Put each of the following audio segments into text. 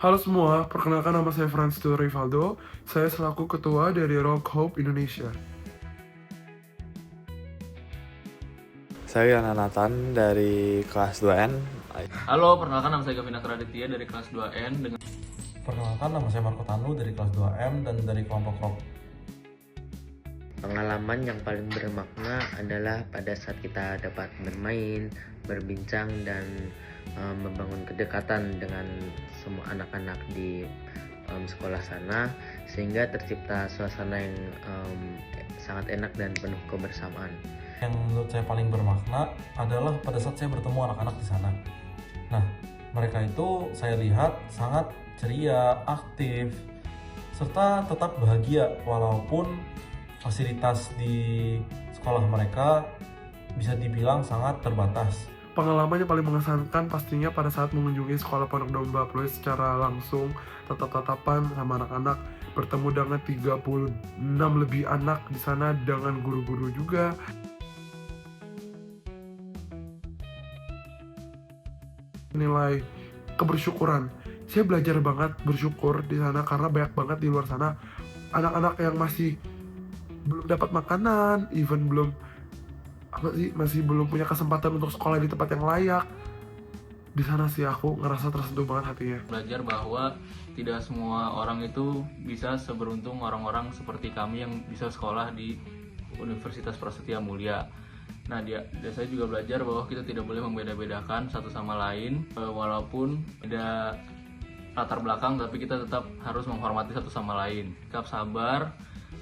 Halo semua, perkenalkan nama saya Francisco Rivaldo. Saya selaku ketua dari Rock Hope Indonesia. Saya Yana Nathan dari kelas 2N. Halo, perkenalkan nama saya Gavina Raditya dari kelas 2N. Perkenalkan, nama saya Marco Tanu dari kelas 2M dan dari kelompok rock. Pengalaman yang paling bermakna adalah pada saat kita dapat bermain, berbincang, dan membangun kedekatan dengan semua anak-anak di sekolah sana, sehingga tercipta suasana yang sangat enak dan penuh kebersamaan. Yang menurut saya paling bermakna adalah pada saat saya bertemu anak-anak di sana. Nah, mereka itu saya lihat sangat ceria, aktif, serta tetap bahagia walaupun fasilitas di sekolah mereka bisa dibilang sangat terbatas. Pengalaman yang paling mengesankan pastinya pada saat mengunjungi sekolah Pondok Domba Pluit secara langsung, tatap-tatapan sama anak-anak, bertemu dengan 36 lebih anak di sana dengan guru-guru juga. Nilai kebersyukuran. Saya belajar banget bersyukur di sana karena banyak banget di luar sana anak-anak yang masih belum dapat makanan, even masih belum punya kesempatan untuk sekolah di tempat yang layak. Di sana sih aku ngerasa tersentuh banget hatinya. Belajar bahwa tidak semua orang itu bisa seberuntung orang-orang seperti kami yang bisa sekolah di Universitas Prasetya Mulia. Nah, saya juga belajar bahwa kita tidak boleh membeda-bedakan satu sama lain, walaupun beda latar belakang, tapi kita tetap harus menghormati satu sama lain. Sikap sabar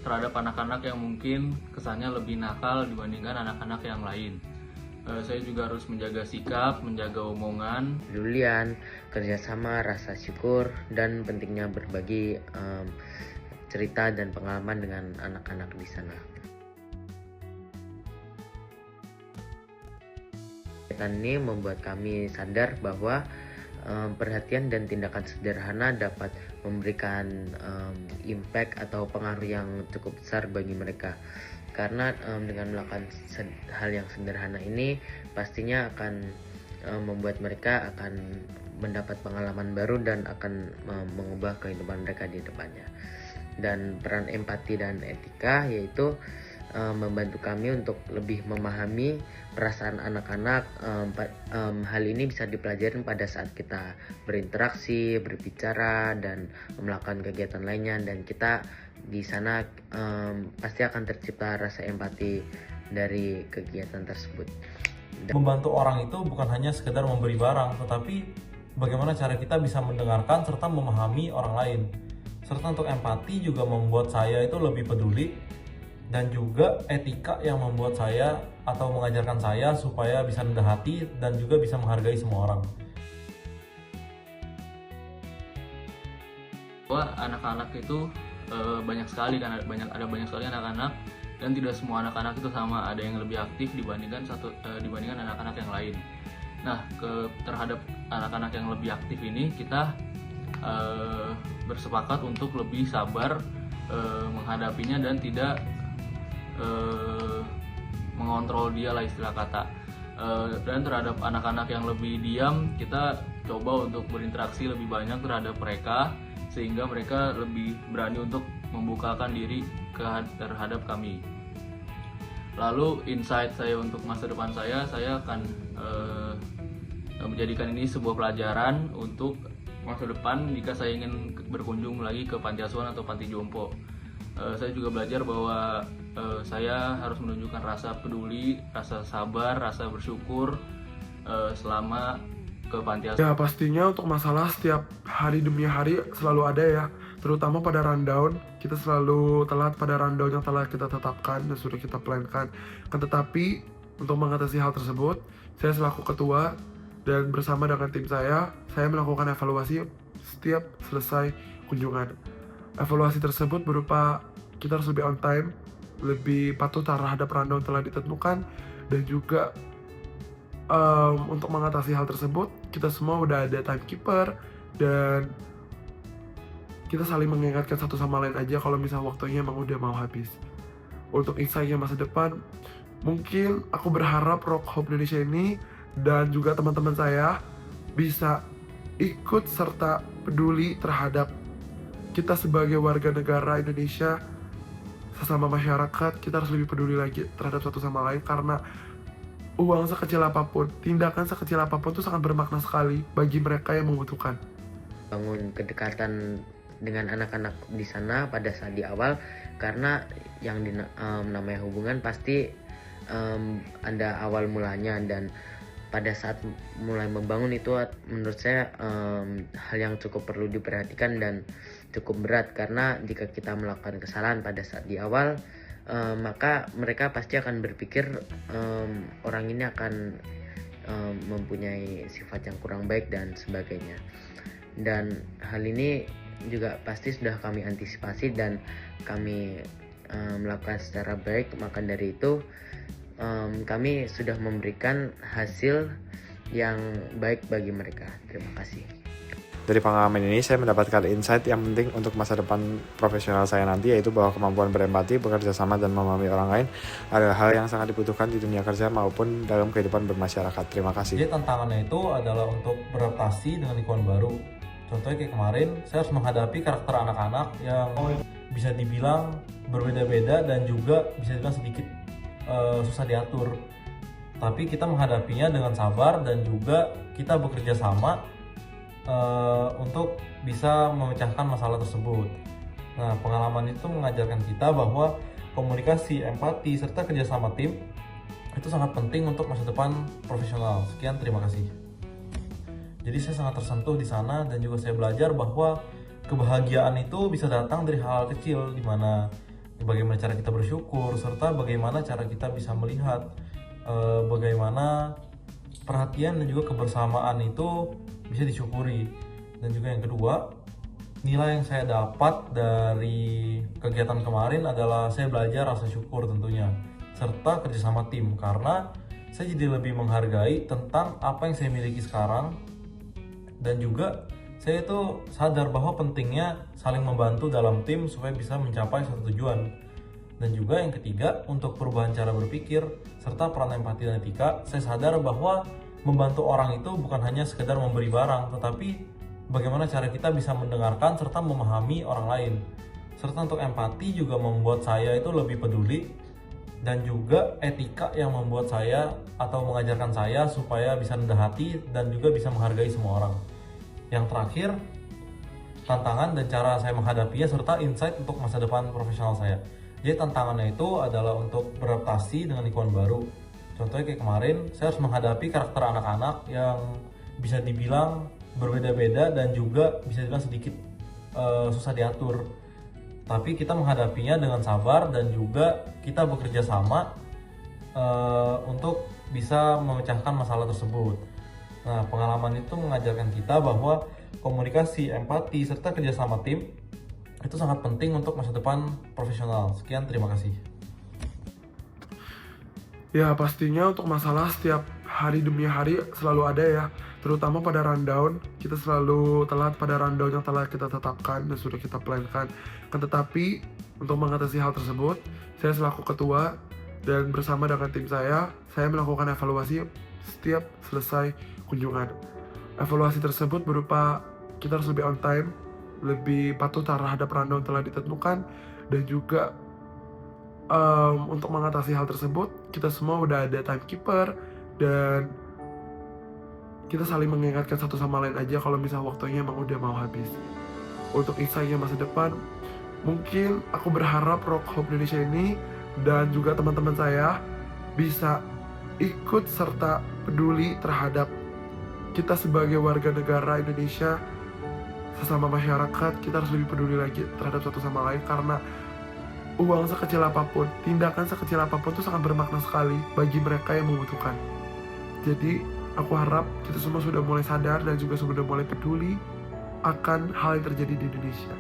terhadap anak-anak yang mungkin kesannya lebih nakal dibandingkan anak-anak yang lain. Saya juga harus menjaga sikap, menjaga omongan, Kepedulian, kerjasama, rasa syukur, dan pentingnya berbagi cerita dan pengalaman dengan anak-anak di sana. Kegiatan ini membuat kami sadar bahwa perhatian dan tindakan sederhana dapat memberikan impact atau pengaruh yang cukup besar bagi mereka. Karena dengan melakukan hal yang sederhana ini pastinya akan membuat mereka akan mendapat pengalaman baru dan akan mengubah kehidupan mereka di depannya. Dan peran empati dan etika yaitu membantu kami untuk lebih memahami perasaan anak-anak. Hal ini bisa dipelajari pada saat kita berinteraksi, berbicara, dan melakukan kegiatan lainnya, dan kita di sana pasti akan tercipta rasa empati dari kegiatan tersebut. Membantu orang itu bukan hanya sekedar memberi barang, tetapi bagaimana cara kita bisa mendengarkan serta memahami orang lain. Serta untuk empati juga membuat saya itu lebih peduli, dan juga etika yang membuat saya atau mengajarkan saya supaya bisa rendah hati dan juga bisa menghargai semua orang. bahwa anak-anak itu banyak sekali kan, ada banyak sekali anak-anak, dan tidak semua anak-anak itu sama, ada yang lebih aktif dibandingkan anak-anak yang lain. Nah, terhadap anak-anak yang lebih aktif ini kita bersepakat untuk lebih sabar menghadapinya dan tidak mengontrol dia lah istilah kata. Dan terhadap anak-anak yang lebih diam, kita coba untuk berinteraksi lebih banyak terhadap mereka sehingga mereka lebih berani untuk membukakan diri terhadap kami. Lalu insight saya untuk masa depan saya akan menjadikan ini sebuah pelajaran untuk masa depan jika saya ingin berkunjung lagi ke panti asuhan atau panti jompo. Saya juga belajar bahwa saya harus menunjukkan rasa peduli, rasa sabar, rasa bersyukur selama ke panti asuhan. Ya pastinya untuk masalah setiap hari demi hari selalu ada ya, terutama pada rundown. Kita selalu telat pada rundown yang telah kita tetapkan dan sudah kita plankan. Tetapi untuk mengatasi hal tersebut, saya selaku ketua dan bersama dengan tim saya melakukan evaluasi setiap selesai kunjungan. Evaluasi tersebut berupa kita harus lebih on time, lebih patuh terhadap rundown telah ditentukan, dan juga untuk mengatasi hal tersebut kita semua udah ada timekeeper dan kita saling mengingatkan satu sama lain aja kalau misal waktunya emang udah mau habis. Untuk insight-nya masa depan, mungkin aku berharap Rock Hope Indonesia ini dan juga teman-teman saya bisa ikut serta peduli terhadap kita sebagai warga negara Indonesia, sesama masyarakat. Kita harus lebih peduli lagi terhadap satu sama lain, karena uang sekecil apapun, tindakan sekecil apapun itu sangat bermakna sekali bagi mereka yang membutuhkan. Bangun kedekatan dengan anak-anak di sana pada saat di awal, karena yang namanya hubungan pasti ada awal mulanya, dan pada saat mulai membangun itu menurut saya hal yang cukup perlu diperhatikan dan cukup berat, karena jika kita melakukan kesalahan pada saat di awal, maka mereka pasti akan berpikir orang ini akan mempunyai sifat yang kurang baik dan sebagainya. Dan hal ini juga pasti sudah kami antisipasi dan kami melakukan secara baik. Maka dari itu kami sudah memberikan hasil yang baik bagi mereka. Terima kasih. Dari pengalaman ini saya mendapatkan insight yang penting untuk masa depan profesional saya nanti, yaitu bahwa kemampuan berempati, bekerja sama, dan memahami orang lain adalah hal yang sangat dibutuhkan di dunia kerja maupun dalam kehidupan bermasyarakat. Terima kasih. Jadi tantangannya itu adalah untuk beradaptasi dengan lingkungan baru. Contohnya kayak kemarin, saya harus menghadapi karakter anak-anak yang bisa dibilang berbeda-beda dan juga bisa dibilang sedikit susah diatur. Tapi kita menghadapinya dengan sabar dan juga kita bekerja sama untuk bisa memecahkan masalah tersebut. Nah, pengalaman itu mengajarkan kita bahwa komunikasi, empati, serta kerjasama tim itu sangat penting untuk masa depan profesional. Sekian, terima kasih. Jadi saya sangat tersentuh di sana dan juga saya belajar bahwa kebahagiaan itu bisa datang dari hal-hal kecil, di mana bagaimana cara kita bersyukur, serta bagaimana cara kita bisa melihat bagaimana perhatian dan juga kebersamaan itu bisa disyukuri. Dan juga yang kedua, nilai yang saya dapat dari kegiatan kemarin adalah saya belajar rasa syukur tentunya, serta kerjasama tim, karena saya jadi lebih menghargai tentang apa yang saya miliki sekarang. Dan juga saya itu sadar bahwa pentingnya saling membantu dalam tim supaya bisa mencapai satu tujuan. Dan juga yang ketiga, untuk perubahan cara berpikir serta peran empati dan etika, saya sadar bahwa membantu orang itu bukan hanya sekedar memberi barang, tetapi bagaimana cara kita bisa mendengarkan serta memahami orang lain. Serta untuk empati juga membuat saya itu lebih peduli, dan juga etika yang membuat saya atau mengajarkan saya supaya bisa rendah hati dan juga bisa menghargai semua orang. Yang terakhir, tantangan dan cara saya menghadapinya serta insight untuk masa depan profesional saya. Jadi tantangannya itu adalah untuk beradaptasi dengan lingkungan baru. Contohnya kayak kemarin, saya harus menghadapi karakter anak-anak yang bisa dibilang berbeda-beda dan juga bisa dibilang sedikit susah diatur. Tapi kita menghadapinya dengan sabar dan juga kita bekerja sama untuk bisa memecahkan masalah tersebut. Nah, pengalaman itu mengajarkan kita bahwa komunikasi, empati, serta kerjasama tim itu sangat penting untuk masa depan profesional. Sekian, terima kasih. Ya, pastinya untuk masalah setiap hari demi hari selalu ada ya, terutama pada rundown. Kita selalu telat pada rundown yang telah kita tetapkan dan sudah kita plankan. Tetapi untuk mengatasi hal tersebut, saya selaku ketua dan bersama dengan tim saya melakukan evaluasi setiap selesai kunjungan. Evaluasi tersebut berupa kita harus lebih on time, lebih patuh terhadap rundown telah ditentukan, dan juga untuk mengatasi hal tersebut kita semua udah ada timekeeper dan kita saling mengingatkan satu sama lain aja kalau misal waktunya emang udah mau habis. Untuk insight-nya masa depan, mungkin aku berharap Rock Hope Indonesia ini dan juga teman-teman saya bisa ikut serta peduli terhadap kita sebagai warga negara Indonesia, sesama masyarakat. Kita harus lebih peduli lagi terhadap satu sama lain, karena uang sekecil apapun, tindakan sekecil apapun itu sangat bermakna sekali bagi mereka yang membutuhkan. Jadi aku harap kita semua sudah mulai sadar dan juga sudah mulai peduli akan hal yang terjadi di Indonesia.